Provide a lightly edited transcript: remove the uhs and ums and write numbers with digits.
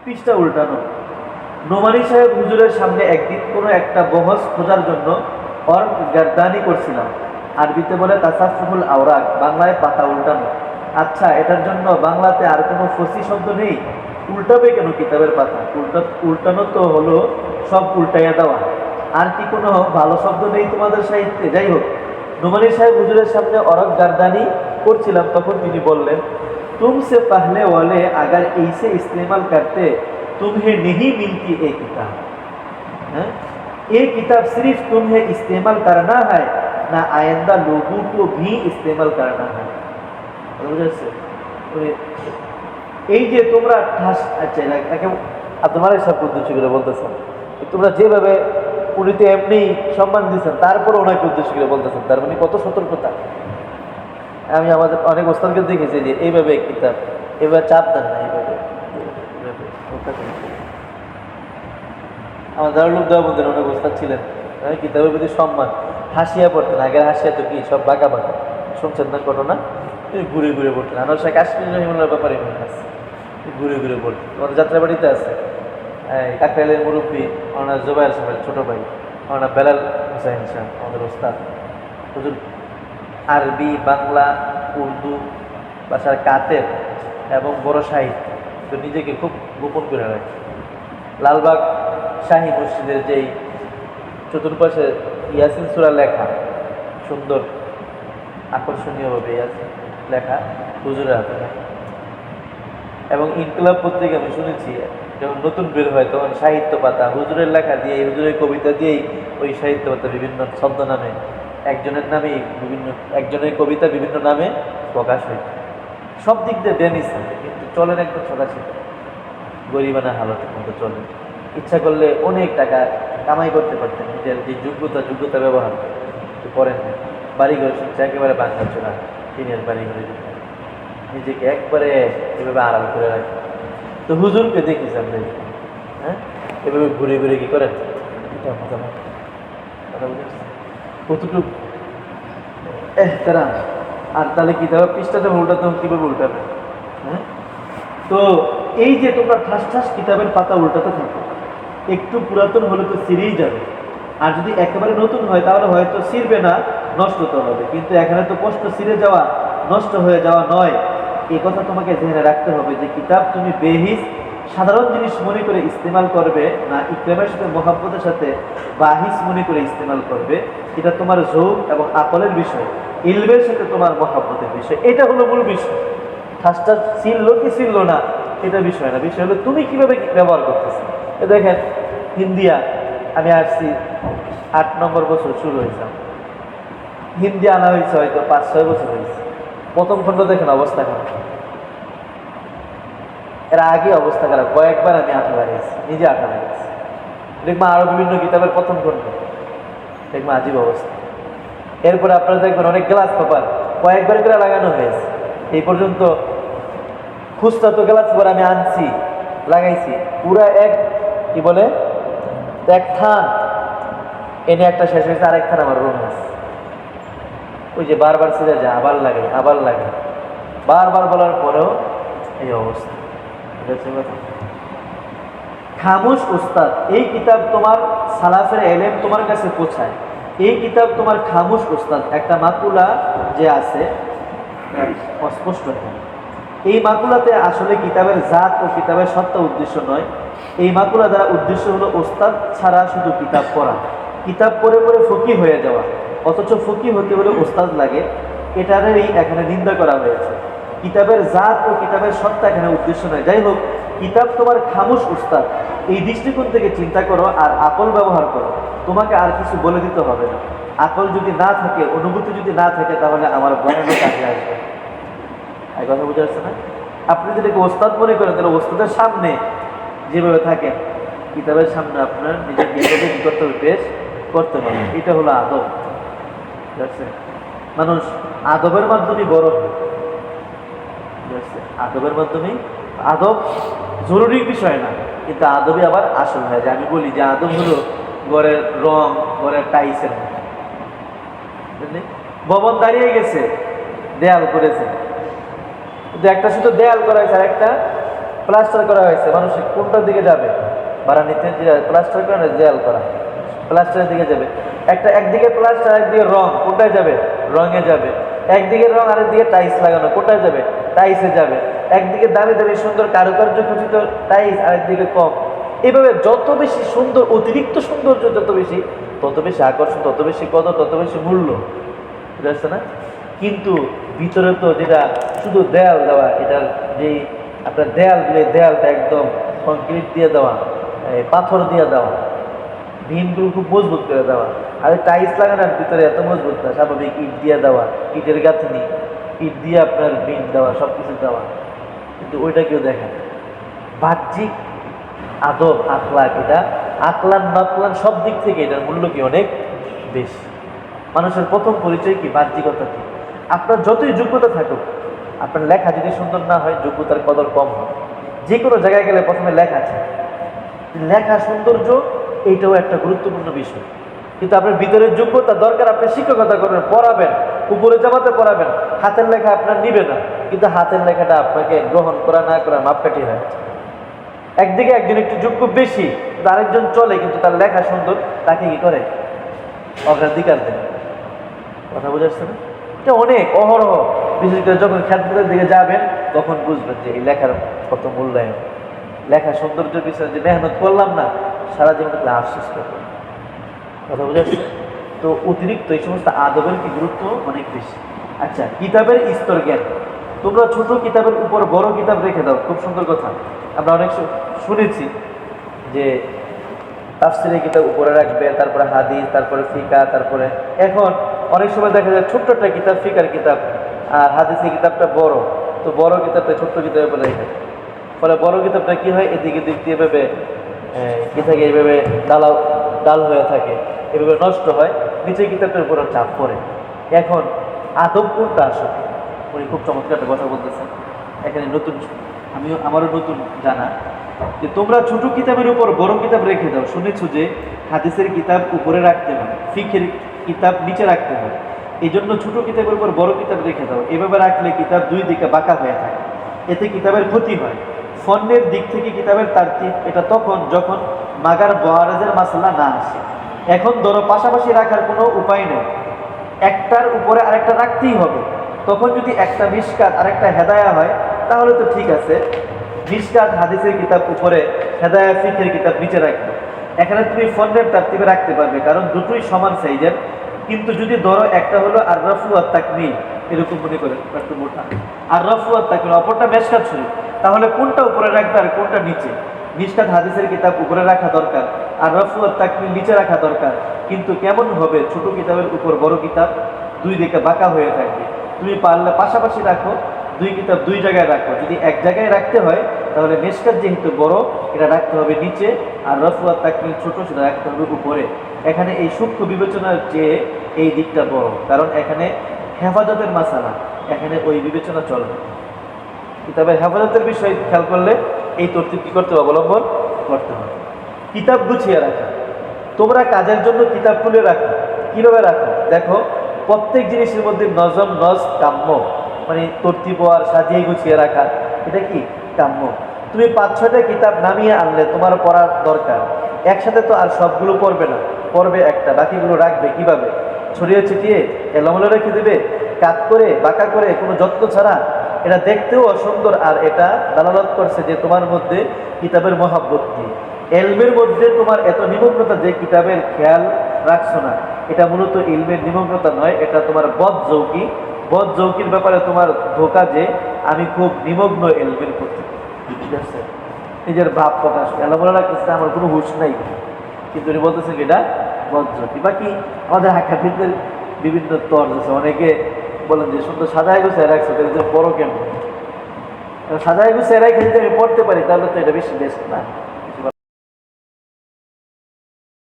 পৃষ্ঠা উল্টানো। নোমানী সাহেব হুজুরের সামনে একদিন কোনো একটা বহস খোঁজার জন্য গার্দানি করছিলাম। আরবিতে বলে তাসাফুল আওরাক, বাংলায় পাতা উল্টানো। আচ্ছা, এটার জন্য বাংলাতে আর কোনো ফসি শব্দ নেই? উল্টাবে কেন কিতাবের পাতা? উল্টানো তো হলো সব উল্টাইয়া দেওয়া। আর কি কোনো ভালো শব্দ নেই তোমাদের সাহিত্যে? যাই হোক, নোমানী সাহেব হুজুরের সামনে গার্দানি করছিলাম, তখন তিনি বললেন, तुमसे पहले वाले अगर इसे इस्तेमाल करते तुम्हें नहीं मिलती ये किताब। ये किताब सिर्फ तुम्हें इस्तेमाल करना है, ना आइंदा लोगों को भी इस्तेमाल करना है। এই যে তোমরা আচ্ছা তোমার সব উদ্দেশ্য করে বলতেছেন, তোমরা যেভাবে উনিতে এমনি সম্মান দিচ্ছেন, তারপর ওনাকে উদ্দেশ্য করে বলতেছেন, তার মানে কত সতর্কতা। আমি আমাদের অনেক ওস্তাদকে দেখেছি যে এইভাবে কিতাব এবার চাপ দেন না, এইভাবে আমার দারুল দেওয়াবন্দের অনেক ওস্তাদ ছিলেন, কিতাবের প্রতি সম্মান, হাসিয়া পড়তেন। আগের হাসিয়া তো কি সব বাঁকা বাঁকা, শুনছেন না ঘটনা? তুমি ঘুরে ঘুরে পড়তেন। আনোয়ার শাহ কাশ্মীর রহিমুল্লাহর ব্যাপারে মনে আছে, ঘুরে ঘুরে পড়তেন। তোমাদের যাত্রাবাড়িতে আছে কাকরাইলের মুরব্বী ওনার জোবাইর সাহেবের ছোটো ভাই ওনার বেলাল হুসাইন শাহ, আমাদের ওস্তাদ হুজুর আরবি, বাংলা, উর্দু ভাষার কাতের এবং বড় সাহিত্য তো নিজেকে খুব গোপন করে রাখে। লালবাগ শাহী মসজিদের যেই চতুর্পাশে ইয়াসিন সূরা লেখা, সুন্দর আকর্ষণীয়ভাবে ইয়াসিন লেখা হুজুরের হাতে লেখা। এবং ইনকলাব পত্রিকা আমি শুনেছি যখন নতুন বের হয় তখন সাহিত্য পাতা হুজুরের লেখা দিয়ে, হুজুরের কবিতা দিয়েই ওই সাহিত্য পাতা বিভিন্ন শব্দ নামে একজনের নামে একজনের কবিতা বিভিন্ন নামে প্রকাশ হয়। সব দিক দিয়ে দেন ইসলাম, কিন্তু চলেন একদম সদাশিত গরিবানা হালতের মতো চলেন। ইচ্ছা করলে অনেক টাকা কামাই করতে পারতেন, নিজের যে যোগ্যতা ব্যবহার করেন না। বাড়িঘর শুনছে একেবারে বাংলা চোরা, টিনের বাড়িঘরে নিজেকে একবারে এভাবে আড়াল করে রাখেন। তো হুজুরকে দেখিস আমরা, এভাবে ঘুরে ঘুরে কি করেন, এটা কথা বুঝেছি কতটুকু এহতেরাম। আর তাহলে কিতাবের পৃষ্ঠাটা উল্টাতে কীভাবে উল্টাবে? তো এই যে তোমরা ঠাস ঠাস কিতাবের পাতা উল্টাতে থাকো, একটু পুরাতন হলে তো ছিঁড়েই যাবে। আর যদি একেবারে নতুন হয় তাহলে হয়তো ছিঁড়বে না, নষ্ট তো হবে। কিন্তু এখানে তো কষ্ট ছিঁড়ে যাওয়া, নষ্ট হয়ে যাওয়া নয়। এই কথা তোমাকে জেনে রাখতে হবে যে কিতাব তুমি বেহিস সাধারণ জিনিস মনে করে ইস্তেমাল করবে না ইকরামের সাথে মোহাব্বতের সাথে বাহিস মনে করে ইস্তেমাল করবে। এটা তোমার যৌক এবং আকলের বিষয়, ইলমের সাথে তোমার মোহাব্বতের বিষয়। এটা হলো মূল বিষয়। ঠাসটা ছিললো কি ছিল না এটা বিষয় না, বিষয় হলো তুমি কিভাবে ব্যবহার করতেছো। দেখেন হিন্দিয়া, আমি আসছি 8 নম্বর বছর শুরু হয়েছে, হিন্দি আনা হয়েছে হয়তো 5-6 বছর হয়েছে। প্রথম খণ্ড দেখেন অবস্থা খারাপ, এর আগে অবস্থা খারাপ। কয়েকবার আমি আঠা লাগিয়েছি, নিজে আঠা লাগিয়েছি। দেখবো আরো বিভিন্ন কিতাবের প্রথম খণ্ড দেখবো আজীব অবস্থা। এরপরে আপনারা দেখবেন অনেক গ্লাস পেপার কয়েকবার করে লাগানো হয়েছে। এই পর্যন্ত খুচরা তো গ্লাস পেপার আমি আনছি, লাগাইছি পুরা কি বলে এক থান এনে একটা শেষ হয়েছে, আরেক থান আমার রুম আছে। ওই যে বারবার ছিঁড়ে যায়, আবার লাগে বারবার বলার পরেও এই অবস্থা। খামোশ উস্তাদ, এই কিতাব তোমার সালাফের এলেম তোমার কাছে পৌঁছায়। এই কিতাব তোমার খামোশ উস্তাদ। একটা মাকুলা যে আছে অস্পষ্ট, এই মাকুলাতে আসলে কিতাবের জাত ও কিতাবের সত্তা উদ্দেশ্য নয়। এই মাকুলা দ্বারা উদ্দেশ্য হলো ওস্তাদ ছাড়া শুধু কিতাব পড়া, কিতাব পড়ে পড়ে ফকি হয়ে যাওয়া। অথচ ফকি হতে হলে ওস্তাদ লাগে, এটারই এখানে নিন্দা করা হয়েছে। কিতাবের জাত ও কিতাবের সত্তা এখানে উদ্দেশ্য নয়। যাই হোক, কিতাব তোমার খামোশ উস্তাদ, এই দৃষ্টিকোণ থেকে চিন্তা করো আর আকল ব্যবহার করো। তোমাকে আর কিছু বলে দিতে হবে না। আকল যদি না থাকে, অনুভূতি যদি না থাকে, তাহলে আমার বয়ানে কাজে আসবে। এই কথা বুঝে আসছে না? আপনি যদি ওস্তাদ মনে করেন তাহলে ওস্তাদের সামনে যেভাবে থাকেন, কিতাবের সামনে আপনার নিজের জ্ঞানকে কি করতে হবে, পেশ করতে হবে। এটা হলো আদব। ঠিক আছে? মানুষ আদবের মাধ্যমে বড় হয়। ঠিক আছে? আদবের মাধ্যমেই, আদব জরুরি বিষয় না, কিন্তু আদবই আবার আসল হয়। যে আমি বলি যে আদব হলো ঘরের রং, ঘরের টাইসের মতো। বুঝলি? ভবন দাঁড়িয়ে গেছে, দেয়াল করেছে, কিন্তু একটা শুধু দেয়াল করা হয়েছে আর একটা প্লাস্টার করা হয়েছে, মানুষ কোনটার দিকে যাবে? ভাড়া নিতে যে প্লাস্টার করা না দেয়াল করা, প্লাস্টারের দিকে যাবে। একদিকে প্লাস্টার, একদিকে রং, কোনটায় যাবে? রঙে যাবে। একদিকে রং, আরেকদিকে টাইলস লাগানো, কোনটায় যাবে? টাইলসে যাবে। একদিকে দামি দামি সুন্দর কারুকার্য খচিত টাইলস, আরেকদিকে কম। এভাবে যত বেশি সুন্দর, অতিরিক্ত সৌন্দর্য যত বেশি, তত বেশি আকর্ষণ, তত বেশি কদর, তত বেশি মূল্য, বুঝতে পারছে না? কিন্তু ভিতরে তো যেটা শুধু দেয়াল দেওয়া, এটার যেই আপনার দেয়ালটা একদম কংক্রিট দিয়ে দেওয়া, পাথর দিয়ে দেওয়া, ভীমগুলো খুব মজবুত করে দেওয়া। আর টাইলস লাগানোর ভিতরে এত মজবুত না, স্বাভাবিক ইট দিয়ে দেওয়া, ইটের গাঁথনি, ইট দিয়ে আপনার ভীম দেওয়া, সব কিছু দেওয়া। কিন্তু ওইটা কেউ দেখে না। বাহ্যিক আদব আখলাক, এটা আকলান নাকলান সব দিক থেকে এটার মূল্য কি অনেক বেশি। মানুষের প্রথম পরিচয় কি? বাহ্যিকতা কি। আপনার যতই যোগ্যতা থাকুক, আপনার লেখা যদি সুন্দর না হয়, যোগ্যতার কদর কম হয়। যে কোনো জায়গায় গেলে প্রথমে লেখা আছে, লেখা সৌন্দর্য, এইটাও একটা গুরুত্বপূর্ণ বিষয়। কিন্তু আপনার ভিতরের যোগ্যতা দরকার, আপনি শিক্ষকতা করবেন, পড়াবেন, উপরে জামাতে পড়াবেন, হাতের লেখা আপনার নিবে না, কিন্তু হাতের লেখাটা আপনাকে গ্রহণ করা না করা মাপকাঠি হয়ে যাচ্ছে। একদিকে একজন একটু যোগ্য বেশি, কিন্তু আরেকজন চলে, কিন্তু তার লেখা সুন্দর, তাকে কি করে? অগ্রাধিকার দেয়। কথা বোঝাচ্ছে না? এটা অনেক অহরহ, বিশেষ করে যখন খ্যাতদের দিকে যাবেন, তখন বুঝবেন যে এই লেখার কত মূল্যায়ন। লেখা সৌন্দর্যের পিছনে যে মেহনত করলাম না, সারা জীবন আফসোস করলাম। কথা বোঝাচ্ছে? তো অতিরিক্ত এই সমস্ত আদবের কি গুরুত্ব অনেক বেশি। আচ্ছা, কিতাবের স্তর জ্ঞান। তোমরা ছোট কিতাবের উপর বড় কিতাব রেখে দাও, খুব সুন্দর কথা। আমরা অনেক শুনেছি যে তাফসিরের কিতাব উপরে রাখবে, তারপরে হাদিস, তারপরে ফিকা, তারপরে এখন অনেক সময় দেখা যায় ছোট্ট একটা কিতাব, ফিকার কিতাব, আর হাদিসের কিতাবটা বড়, তো বড় কিতাবটা ছোট্ট কিতাবের উপরে রেখে। ফলে বড় কিতাবটা কি হয়, এদিকে দিক দিয়ে এভাবে কি থাকে, এইভাবে ডাল হয়ে থাকে, এভাবে নষ্ট হয়, নিচের কিতাবটার উপরে চাপ পড়ে। এখন আদব কোনটা আসলে? উনি খুব চমৎকার একটা কথা বলতেছেন এখানে, নতুন, আমারও নতুন জানা, যে তোমরা ছোট কিতাবের উপর বড় কিতাব রেখে দাও। শুনেছো যে হাদিসের কিতাব উপরে রাখতে হয়, ফিকের কিতাব নিচে রাখতে হয়, এই জন্য ছোট কিতাবের উপর বড় কিতাব রেখে দাও। এভাবে রাখলে কিতাব দুই দিকে বাঁকা হয়ে থাকে, এতে কিতাবের ক্ষতি হয়। ফন্নের দিক থেকে কিতাবের তারতিব, এটা তখন যখন মাগার বহারাজের মাসলা না আসে। এখন ধরো পাশাপাশি রাখার কোনো উপায় নেই, একটার উপরে আরেকটা রাখতেই হবে। তখন যদি একটা মিশকাত আরেকটা হেদায়া হয়, তাহলে তো ঠিক আছে, মিশকাত হাদিসের কিতাব উপরে, হেদায়া ফিকের কিতাব নিচে রাখবে। এখানে তুমি ফন্নের তারতিবে রাখতে পারবে, কারণ দুটোই সমান সাইজের। কিন্তু যদি ধরো একটা হলো আর রফু আর তাকমিল, এরকম মনে করে একটু মোটা, আর রফু আর তাকমিল, অপরটা মেশকাত শরীফ, তাহলে কোনটা উপরে রাখবে আর কোনটা নিচে? মিশকাত হাদিসের কিতাব উপরে রাখা দরকার, আর রফু আর তাকমিল নিচে রাখা দরকার। কিন্তু কেমন হবে? ছোট কিতাবের উপর বড় কিতাব, দুই দিকে বাঁকা হয়ে থাকবে। তুমি পারলে পাশাপাশি রাখো, দুই কিতাব দুই জায়গায় রাখো। যদি এক জায়গায় রাখতে হয়, তাহলে মিশকাত যেহেতু বড়, এটা রাখতে হবে নিচে, আর রফু আর তাকমিল ছোট, সেটা রাখতে হবে উপরে। এখানে এই সূক্ষ্ম বিবেচনার চেয়ে এই দিকটা বড়, কারণ এখানে হেফাজতের মাসালা, এখানে ওই বিবেচনা চলবে। কিতাবের হেফাজতের বিষয় খেয়াল করলে এই তরতিব কি করতে হবে? অবলম্বন করতে হবে। কিতাব গুছিয়ে রাখা, তোমরা কাজের জন্য কিতাব খুলে রাখো। কিভাবে রাখো? দেখো, প্রত্যেক জিনিসের মধ্যে নজম নজ কাম্য, মানে তরতিব আর সাজিয়ে গুছিয়ে রাখা, এটা কি কাম্য। তুমি 5-6টা কিতাব নামিয়ে আনলে, তোমার পড়ার দরকার, একসাথে তো আর সবগুলো পড়বে না, পড়বে একটা, বাকিগুলো রাখবে কিভাবে? ছড়িয়ে ছিটিয়ে এলোমেলো রেখে দেবে, কাট করে বাঁকা করে, কোনো যত্ন ছাড়া। এটা দেখতেও অসুন্দর, আর এটা দালালত করছে যে তোমার মধ্যে কিতাবের মহাব্বত নেই, এলমের মধ্যে তোমার এত নিমগ্নতা যে কিতাবের খেয়াল রাখছো না। এটা মূলত ইলমের নিমগ্নতা নয়, এটা তোমার বদ যৌকির ব্যাপারে তোমার ধোকা, যে আমি খুব নিমগ্ন এলমের প্রতি, ঠিক আছে? নিজের ভাব প্রকাশ এলোমেলো রাখতেছে, আমার কোনো হুঁশ নাই, কিন্তু উনি বলতেছেন এটা বদ যৌকি। বাকি আমাদের হাকাফিদের বিভিন্ন তর্জ আছে, অনেকে বলেন যে সুন্দর সাজায় গুছায় রাখছে, তাহলে যে বড় কেন? সাজায় গুছায় রাখে যদি আমি পড়তে পারি, তাহলে তো এটা বেশি বেস্ট না।